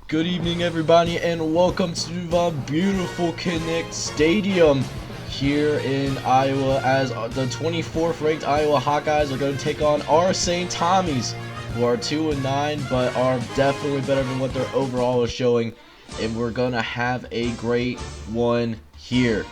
Good evening, everybody, and welcome to the beautiful Connect Stadium here in Iowa, as the 24th ranked Iowa Hawkeyes are going to take on our St. Tommies, who are 2-9 but are definitely better than what their overall is showing, and we're going to have a great one here.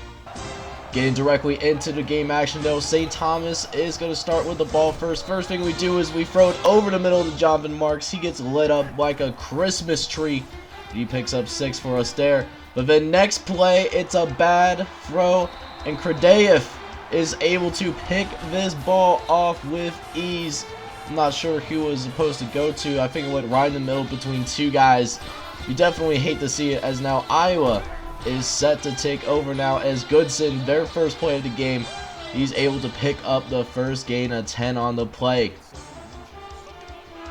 Getting directly into the game action though, St. Thomas is going to start with the ball first. First thing we do is we throw it over the middle to Jonathan Marks. He gets lit up like a Christmas tree. He picks up 6 for us there. But then next play, it's a bad throw, and Kredaev is able to pick this ball off with ease. I'm not sure who it was supposed to go to. I think it went right in the middle between two guys. You definitely hate to see it, as now Iowa is set to take over now, as Goodson, their first play of the game, he's able to pick up the first gain of 10 on the play.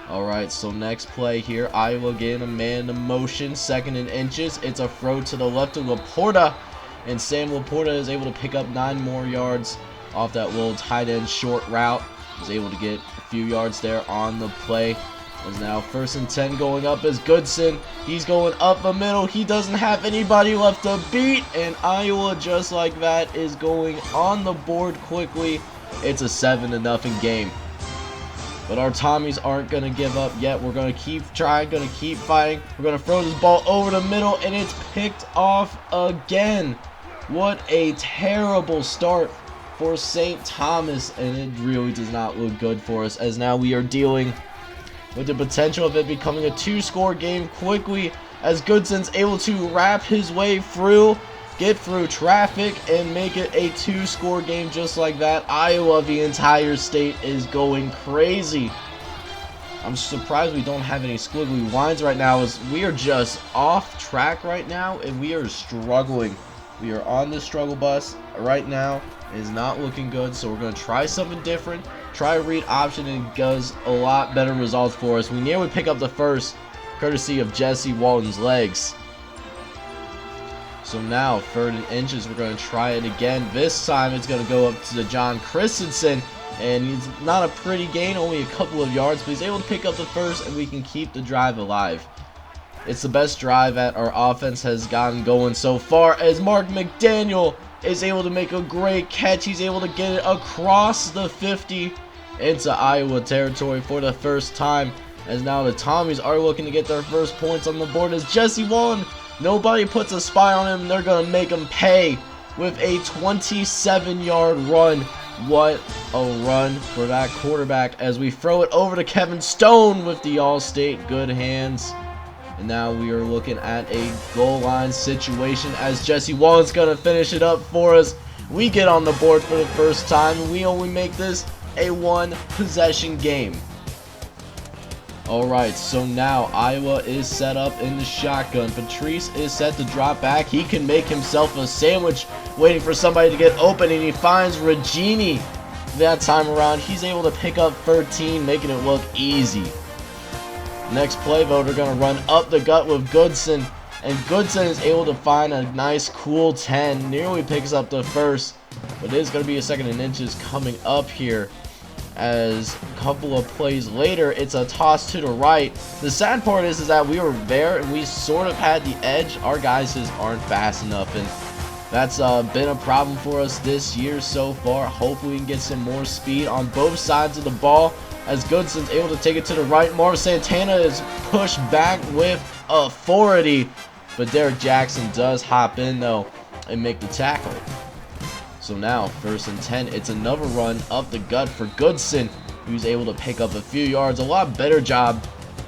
Alright, so next play here, Iowa getting a man in motion, 2nd and inches. It's a throw to the left of Laporta, and Sam Laporta is able to pick up 9 more yards off that little tight end short route. He's able to get a few yards there on the play. Is now 1st and 10 going up as Goodson. He's going up the middle. He doesn't have anybody left to beat, and Iowa, just like that, is going on the board quickly. It's a 7-0 game. But our Tommies aren't going to give up yet. We're going to keep trying, going to keep fighting. We're going to throw this ball over the middle, and it's picked off again. What a terrible start for St. Thomas, and it really does not look good for us, as now we are dealing with the potential of it becoming a 2-score game quickly, as Goodson's able to wrap his way through, get through traffic, and make it a 2-score game just like that. Iowa, the entire state, is going crazy. I'm surprised we don't have any squiggly lines right now, as we are just off track right now, and we are struggling. We are on the struggle bus right now. It is not looking good, so we're going to try something different. Try a read option, and it does a lot better results for us. We nearly pick up the first, courtesy of Jesse Walton's legs. So now, 3rd and inches, we're going to try it again. This time, it's going to go up to John Christensen, and it's not a pretty gain, only a couple of yards, but he's able to pick up the first, and we can keep the drive alive. It's the best drive that our offense has gotten going so far, as Mark McDaniel is able to make a great catch. He's able to get it across the 50 into Iowa territory for the first time, as now the Tommies are looking to get their first points on the board, as Jesse Walton, nobody puts a spy on him, and they're going to make him pay with a 27-yard run. What a run for that quarterback, as we throw it over to Kevin Stone with the All-State good hands. And now we are looking at a goal line situation, as Jesse Walton's going to finish it up for us. We get on the board for the first time, and we only make this a 1-possession game. Alright, so now Iowa is set up in the shotgun. Patrice is set to drop back. He can make himself a sandwich, waiting for somebody to get open, and he finds Regini. That time around, he's able to pick up 13, making it look easy. Next play, though, they're going to run up the gut with Goodson, and Goodson is able to find a nice cool 10, nearly picks up the first, but it is going to be a 2nd and inches coming up here, as a couple of plays later, it's a toss to the right. The sad part is that we were there, and we sort of had the edge. Our guys just aren't fast enough, and that's been a problem for us this year so far. Hopefully we can get some more speed on both sides of the ball, as Goodson's able to take it to the right. Marv Santana is pushed back with authority, but Derek Jackson does hop in though and make the tackle. So now 1st and 10, it's another run up the gut for Goodson, who's able to pick up a few yards. A lot better job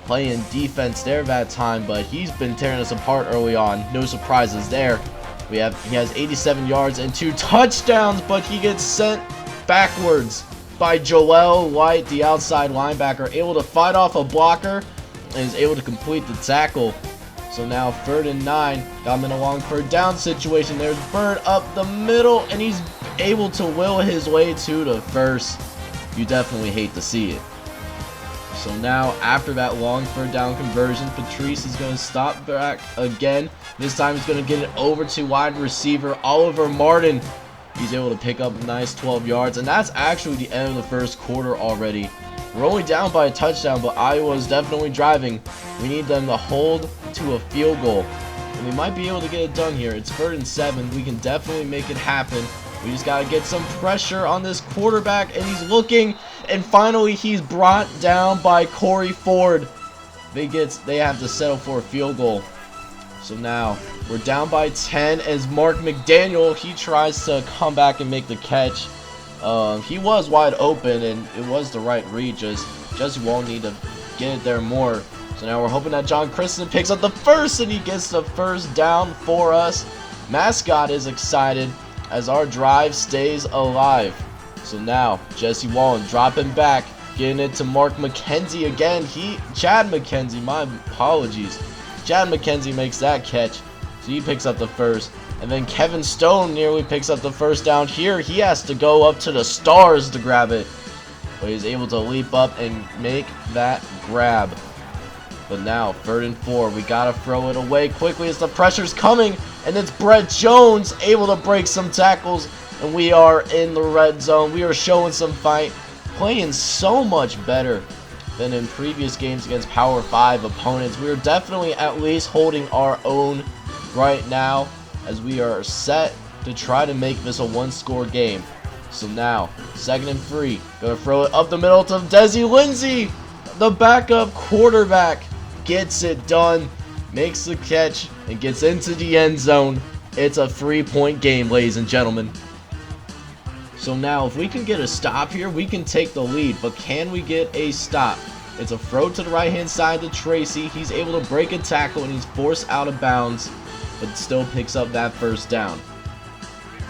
playing defense there that time, but he's been tearing us apart early on. No surprises there. He has 87 yards and 2 touchdowns, but he gets sent backwards by Joel White, the outside linebacker, able to fight off a blocker and is able to complete the tackle. So now 3rd and 9, got him in a long 3rd down situation. There's Bird up the middle, and he's able to will his way to the first. You definitely hate to see it. So now, after that long 3rd down conversion, Patrice is going to stop back again. This time he's going to get it over to wide receiver Oliver Martin. He's able to pick up a nice 12 yards, and that's actually the end of the first quarter already. We're only down by a touchdown, but Iowa is definitely driving. We need them to hold to a field goal. And we might be able to get it done here. It's 3rd and 7. We can definitely make it happen. We just got to get some pressure on this quarterback, and he's looking, and finally he's brought down by Corey Ford. They have to settle for a field goal. So now we're down by 10 as Mark McDaniel, he tries to come back and make the catch. He was wide open, and it was the right read. Jesse won't need to get it there more. So now we're hoping that John Christensen picks up the first, and he gets the first down for us. Mascot is excited as our drive stays alive. So now Jesse Wallen dropping back, getting it to Mark McKenzie again. Chad McKenzie, my apologies. Chad McKenzie makes that catch, so he picks up the first. And then Kevin Stone nearly picks up the first down here. He has to go up to the stars to grab it, but he's able to leap up and make that grab. But now 3rd and 4, we gotta throw it away quickly as the pressure's coming, and it's Brett Jones able to break some tackles, and we are in the red zone. We are showing some fight, playing so much better than in previous games against Power 5 opponents. We are definitely at least holding our own right now, as we are set to try to make this a 1-score game. So now 2nd and 3, gonna throw it up the middle to Desi Lindsey. The backup quarterback gets it done, makes the catch, and gets into the end zone. It's a 3-point game, ladies and gentlemen. So now if we can get a stop here, we can take the lead, but can we get a stop? It's a throw to the right hand side to Tracy. He's able to break a tackle, and he's forced out of bounds, but still picks up that first down.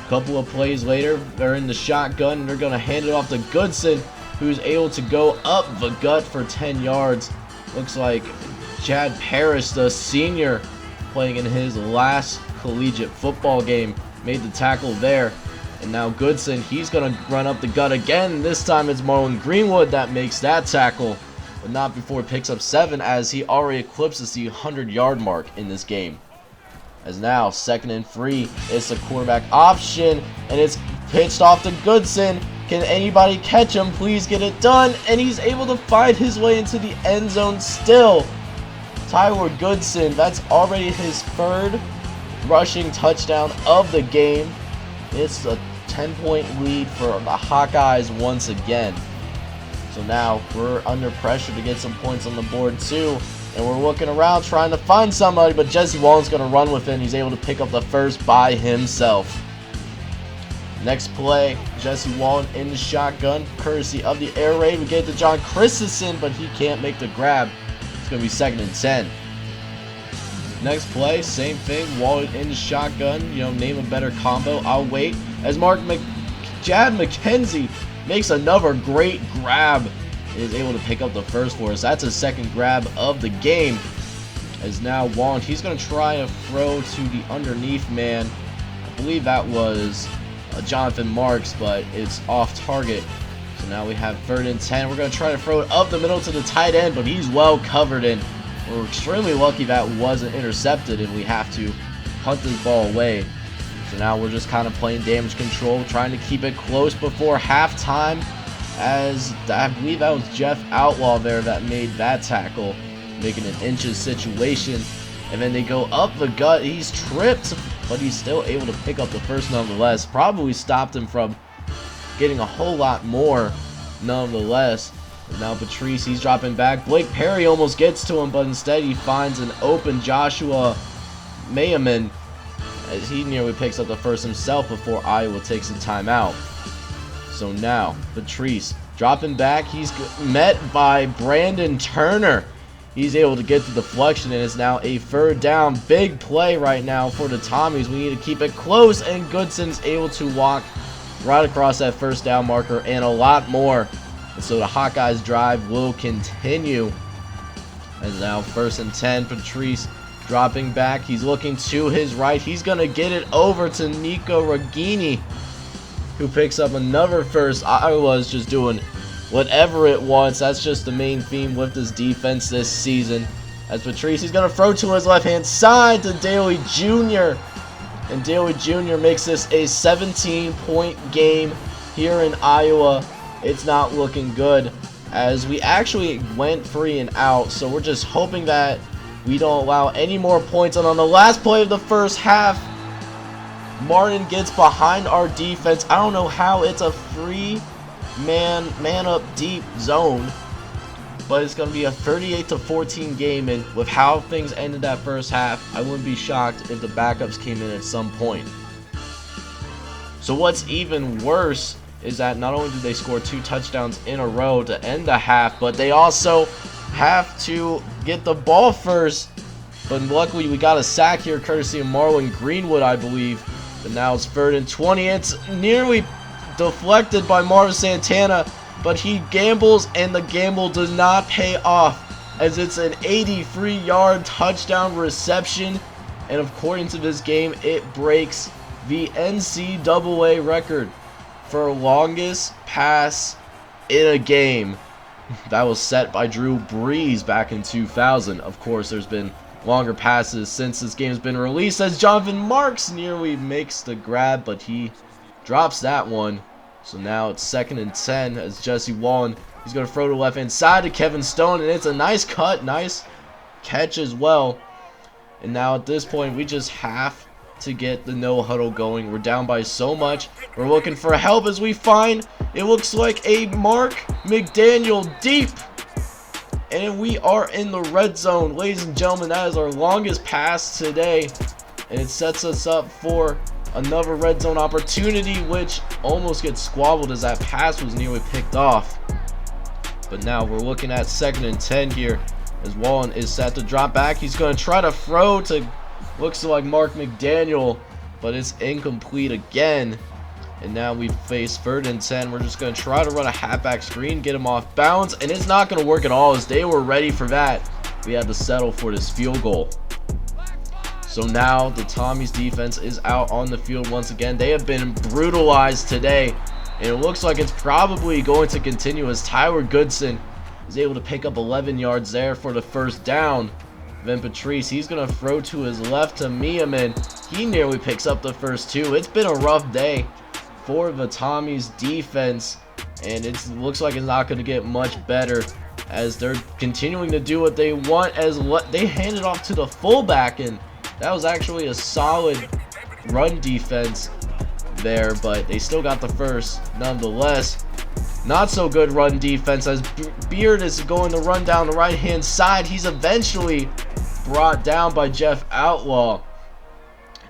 A couple of plays later, they're in the shotgun, and they're going to hand it off to Goodson, who's able to go up the gut for 10 yards. Looks like Chad Parrish, the senior, playing in his last collegiate football game, made the tackle there. And now Goodson, he's going to run up the gut again. This time it's Marlon Greenwood that makes that tackle, but not before he picks up 7, as he already eclipses the 100-yard mark in this game. As now 2nd and 3, it's a quarterback option, and it's pitched off to Goodson. Can anybody catch him? Please get it done. And he's able to find his way into the end zone still. Tyler Goodson, that's already his 3rd rushing touchdown of the game. It's a 10-point lead for the Hawkeyes once again. So now we're under pressure to get some points on the board too. And we're looking around trying to find somebody, but Jesse Wallen's going to run with it. He's able to pick up the first by himself. Next play, Jesse Wallen in the shotgun, courtesy of the air raid. We get it to John Christensen, but he can't make the grab. It's going to be 2nd and 10. Next play, same thing, Wallen in the shotgun. Name a better combo. I'll wait. As Chad McKenzie makes another great grab. Is able to pick up the first for us. That's his 2nd grab of the game. As now Wallen, he's going to try to throw to the underneath man. I believe that was Jonathan Marks, but it's off target. So now we have 3rd and 10. We're going to try to throw it up the middle to the tight end, but he's well covered in. We're extremely lucky that wasn't intercepted, and we have to punt this ball away. So now we're just kind of playing damage control, trying to keep it close before halftime, as I believe that was Jeff Outlaw there that made that tackle, making an inches situation. And then they go up the gut. He's tripped, but he's still able to pick up the first nonetheless. Probably stopped him from getting a whole lot more nonetheless. And now Patrice, he's dropping back. Blake Perry almost gets to him, but instead he finds an open Joshua Mayaman, as he nearly picks up the first himself before Iowa takes a timeout. So now Patrice dropping back. He's met by Brandon Turner. He's able to get the deflection, and it's now a 3rd down. Big play right now for the Tommies. We need to keep it close, and Goodson's able to walk right across that 1st down marker and a lot more. And so the Hawkeyes drive will continue. And now 1st and 10, Patrice dropping back. He's looking to his right. He's going to get it over to Nico Regini, who picks up another first. Iowa's just doing whatever it wants. That's just the main theme with this defense this season. As Patrice, he's going to throw to his left-hand side to Daly Jr. And Daly Jr. makes this a 17-point game here in Iowa. It's not looking good, as we actually went 3 and out. So we're just hoping that we don't allow any more points. And on the last play of the first half, Martin gets behind our defense. I don't know how. It's a free man up deep zone, but it's going to be a 38-14 game. And with how things ended that first half, I wouldn't be shocked if the backups came in at some point. So what's even worse is that not only did they score 2 touchdowns in a row to end the half, but they also have to get the ball first. But luckily we got a sack here courtesy of Marlon Greenwood, I believe. But now it's 3rd and 20. It's nearly deflected by Marvin Santana, but he gambles, and the gamble does not pay off, as it's an 83-yard touchdown reception. And according to this game, it breaks the NCAA record for longest pass in a game. That was set by Drew Brees back in 2000. Of course, there's been longer passes since this game has been released, as Jonathan Marks nearly makes the grab, but he drops that one. So now it's 2nd and 10 as Jesse Wallen, he's going to throw to the left hand side to Kevin Stone, and it's a nice cut, nice catch as well. And now at this point, we just have to get the no huddle going. We're down by so much. We're looking for help as we find, it looks like a Mark McDaniel deep. And we are in the red zone. Ladies and gentlemen, that is our longest pass today. And it sets us up for another red zone opportunity, which almost gets squabbled as that pass was nearly picked off. But now we're looking at 2nd and 10 here, as Wallen is set to drop back. He's going to try to throw to, looks like Mark McDaniel, but it's incomplete again. And now we face 3rd and 10. We're just going to try to run a halfback screen, get him off bounds, and it's not going to work at all, as they were ready for that. We had to settle for this field goal. So now the Tommies defense is out on the field once again. They have been brutalized today, and it looks like it's probably going to continue, as Tyler Goodson is able to pick up 11 yards there for the first down. Then Patrice, he's going to throw to his left to Miamin. He nearly picks up the first 2. It's been a rough day for the Tommies defense, and it looks like it's not going to get much better, as they're continuing to do what they want, as they hand it off to the fullback, and that was actually a solid run defense there, but they still got the first nonetheless. Not so good run defense, as Beard is going to run down the right hand side. He's eventually brought down by Jeff Outlaw.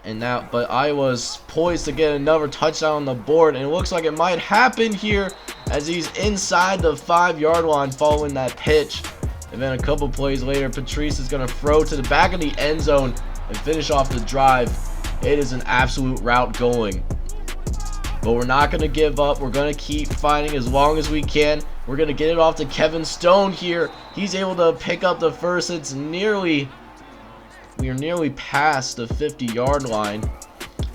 And now, but Iowa's poised to get another touchdown on the board, and it looks like it might happen here, as he's inside the 5-yard line following that pitch. And then a couple plays later, Patrice is going to throw to the back of the end zone and finish off the drive. It is an absolute route going, but we're not going to give up. We're going to keep fighting as long as we can. We're going to get it off to Kevin Stone here. He's able to pick up the first. It's nearly, we are nearly past the 50-yard line.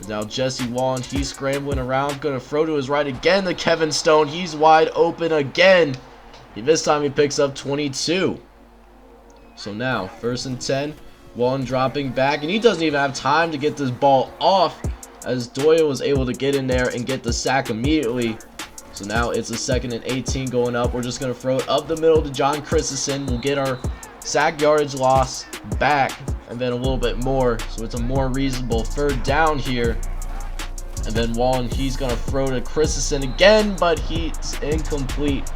Now Jesse Wallen, he's scrambling around, going to throw to his right again to Kevin Stone. He's wide open again. This time he picks up 22. So now 1st and 10. Wallen dropping back, and he doesn't even have time to get this ball off, as Doyle was able to get in there and get the sack immediately. So now it's a 2nd and 18 going up. We're just going to throw it up the middle to John Christensen. We'll get our sack yardage loss back, and then a little bit more, so it's a more reasonable 3rd down here. And then Wallen, he's going to throw to Christensen again, but he's incomplete.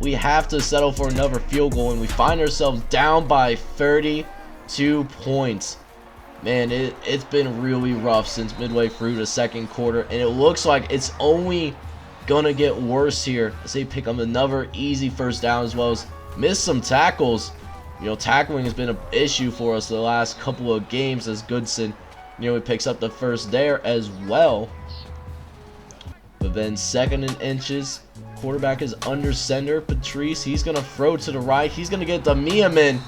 We have to settle for another field goal, and we find ourselves down by 32 points. Man, it's been really rough since midway through the 2nd quarter, and it looks like it's only gonna get worse here as they pick up another easy 1st down, as well as miss some tackles. You know, tackling has been an issue for us the last couple of games, as Goodson nearly picks up the first there as well. But then 2nd and inches, quarterback is under center. Patrice, he's gonna throw to the right. He's gonna get the Miamin.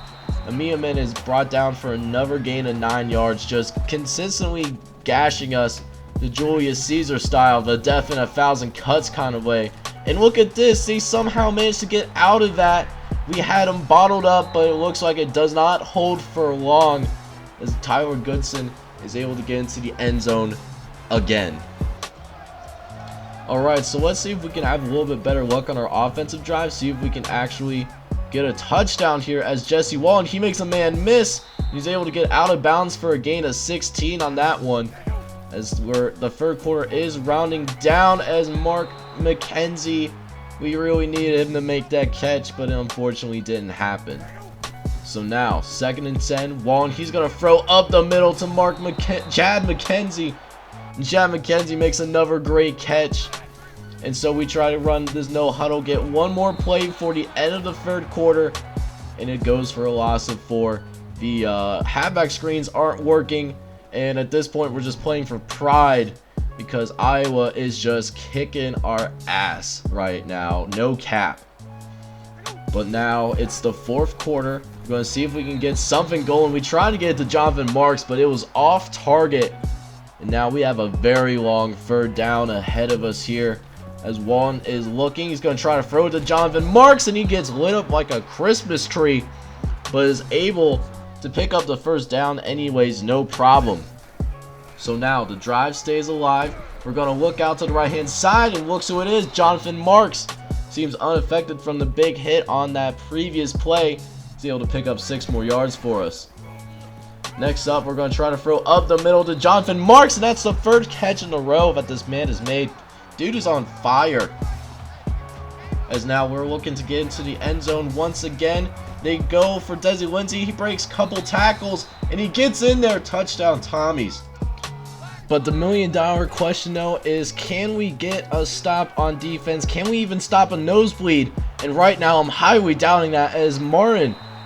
Miamin is brought down for another gain of 9 yards, just consistently gashing us the Julius Caesar style, the death in 1,000 cuts kind of way. And look at this, they somehow managed to get out of that. We had him bottled up, but it looks like it does not hold for long, as Tyler Goodson is able to get into the end zone again. Alright, so let's see if we can have a little bit better luck on our offensive drive. See if we can actually get a touchdown here as Jesse Wallen. He makes a man miss. He's able to get out of bounds for a gain of 16 on that one. As the third quarter is rounding down as Mark McKenzie. We really needed him to make that catch, but it unfortunately didn't happen. So now, 2nd and 10. Wallen, he's going to throw up the middle to Chad McKenzie. And Chad McKenzie makes another great catch. And so we try to run this no huddle, get one more play for the end of the third quarter. And it goes for a loss of 4. The halfback screens aren't working. And at this point, we're just playing for pride because Iowa is just kicking our ass right now. No cap. But now it's the 4th quarter. We're going to see if we can get something going. We tried to get it to Jonathan Marks, but it was off target. And now we have a very long 3rd down ahead of us here. As Wallen is looking, he's going to try to throw it to Jonathan Marks, and he gets lit up like a Christmas tree, but is able to pick up the 1st down anyways, no problem. So now the drive stays alive. We're going to look out to the right hand side, and look who it is. Jonathan Marks seems unaffected from the big hit on that previous play. He's able to pick up 6 more yards for us. Next up, we're going to try to throw up the middle to Jonathan Marks, and that's the 3rd catch in a row that this man has made. Dude is on fire. As now we're looking to get into the end zone once again. They go for Desi Lindsey. He breaks a couple tackles, and he gets in there. Touchdown, Tommies. But the $1 million question, though, is can we get a stop on defense? Can we even stop a nosebleed? And right now, I'm highly doubting that as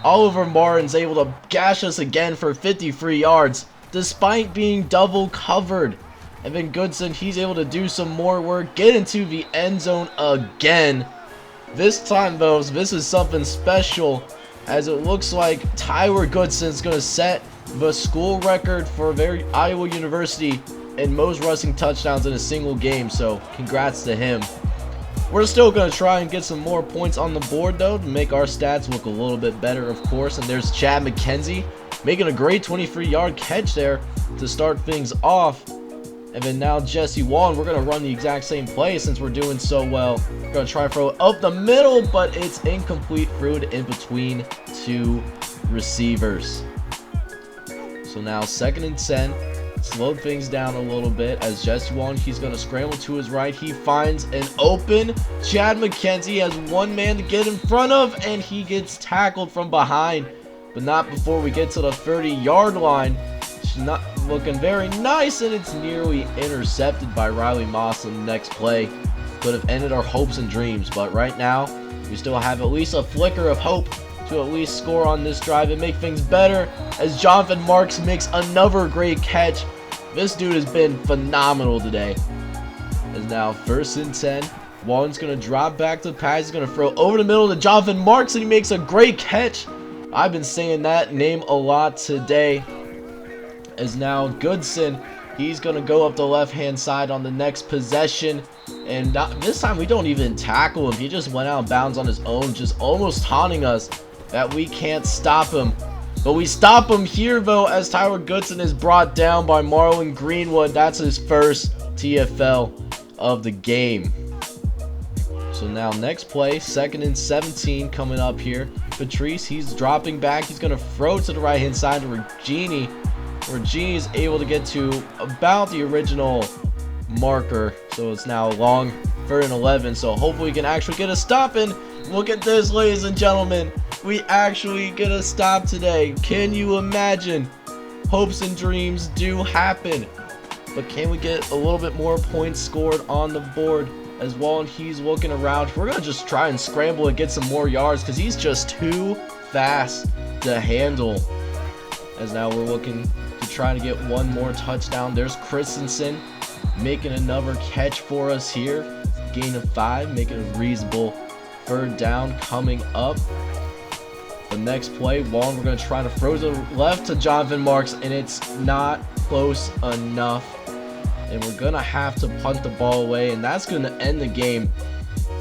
Oliver Martin's able to gash us again for 53 yards, despite being double covered. And then Goodson, he's able to do some more work, get into the end zone again. This time, though, this is something special, as it looks like Tyler Goodson's going to set the school record for Iowa University in most rushing touchdowns in a single game, so congrats to him. We're still going to try and get some more points on the board, though, to make our stats look a little bit better, of course. And there's Chad McKenzie making a great 23-yard catch there to start things off. And then now Jesse Wallen, we're going to run the exact same play since we're doing so well. We're going to try to throw it up the middle, but it's incomplete, threw it in between 2 receivers. So now 2nd and 10. Slowed things down a little bit as Jesse Wallen, he's going to scramble to his right. He finds an open Chad McKenzie, has one man to get in front of, and he gets tackled from behind, but not before we get to the 30-yard line. It's not looking very nice, and it's nearly intercepted by Riley Moss on the next play. Could have ended our hopes and dreams, but right now we still have at least a flicker of hope to at least score on this drive and make things better as Jonathan Marks makes another great catch. This dude has been phenomenal today. As now 1st and 10. Wallen's going to drop back to the pass. He's going to throw over the middle to Jonathan Marks, and he makes a great catch. I've been saying that name a lot today. As now Goodson, he's going to go up the left-hand side on the next possession. And this time we don't even tackle him. He just went out of bounds on his own, just almost taunting us that we can't stop him. But we stop him here, though, as Tyler Goodson is brought down by Marlon Greenwood. That's his first TFL of the game. So now next play, 2nd and 17 coming up here. Patrice, he's dropping back. He's going to throw to the right-hand side to Regini. Regini is able to get to about the original marker. So it's now long 3rd and 11. So hopefully we can actually get a stop in. Look at this, ladies and gentlemen. We actually get a stop today. Can you imagine? Hopes and dreams do happen. But can we get a little bit more points scored on the board? As Wallen, he's looking around. We're going to just try and scramble and get some more yards because he's just too fast to handle. As now we're looking to try to get one more touchdown. There's Christensen making another catch for us here. Gain of 5, making a reasonable 3rd down coming up. The next play, Wallen, we're going to try to throw to the left to Jonathan Marks, and it's not close enough. And we're going to have to punt the ball away, and that's going to end the game.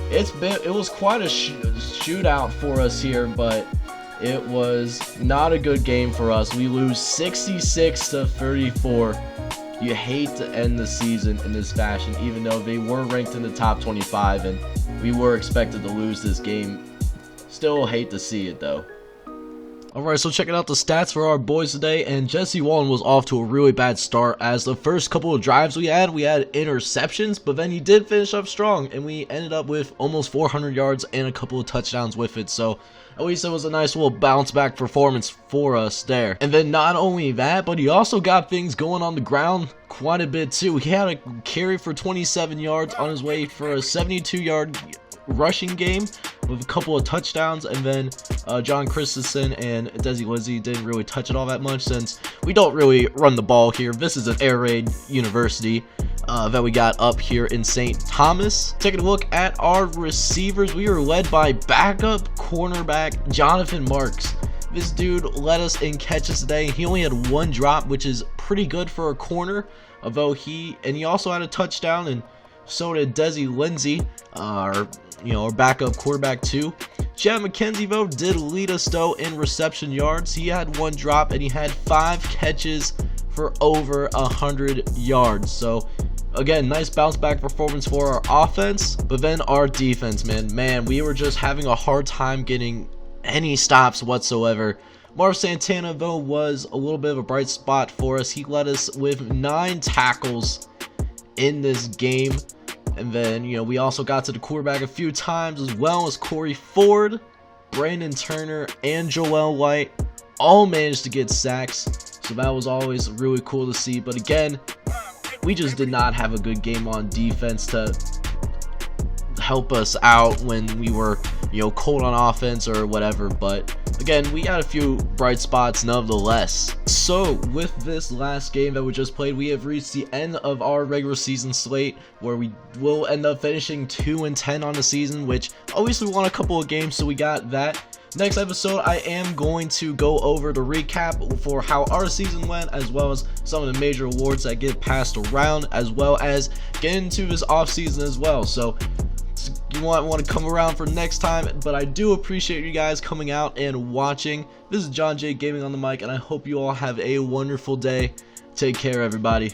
It was quite a shootout for us here, but it was not a good game for us. We lose 66-34. you hate to end the season in this fashion, even though they were ranked in the top 25 and we were expected to lose this game. Still hate to see it though. Alright, so checking out the stats for our boys today, and Jesse Wallen was off to a really bad start, as the first couple of drives we had interceptions, but then he did finish up strong, and we ended up with almost 400 yards and a couple of touchdowns with it, so at least it was a nice little bounce back performance for us there. And then not only that, but he also got things going on the ground quite a bit too. He had a carry for 27 yards on his way for a 72-yard rushing game with a couple of touchdowns, and then John Christensen and Desi Lindsay didn't really touch it all that much, since we don't really run the ball here. This is an air raid university that we got up here in St. Thomas. Taking a look at our receivers, we were led by backup cornerback Jonathan Marks. This dude led us in catches today. He only had one drop, which is pretty good for a corner, although he also had a touchdown, and so did Desi Lindsay, our backup quarterback too. Chad McKenzie though did lead us though in reception yards. He had one drop and he had 5 catches for over 100 yards. So again, nice bounce back performance for our offense. But then our defense, man, we were just having a hard time getting any stops whatsoever. Marv Santana though was a little bit of a bright spot for us. He led us with 9 tackles in this game. And then, we also got to the quarterback a few times, as well as Corey Ford, Brandon Turner, and Joel White all managed to get sacks. So that was always really cool to see. But again, we just did not have a good game on defense to help us out when we were, cold on offense or whatever. But again, we had a few bright spots nonetheless. So with this last game that we just played, we have reached the end of our regular season slate, where we will end up finishing 2-10 on the season, which obviously won a couple of games, so we got that. Next episode, I am going to go over the recap for how our season went, as well as some of the major awards that get passed around, as well as get into this off season as well. So you want to come around for next time, but I do appreciate you guys coming out and watching. This is John J Gaming on the mic, and I hope you all have a wonderful day. Take care, everybody.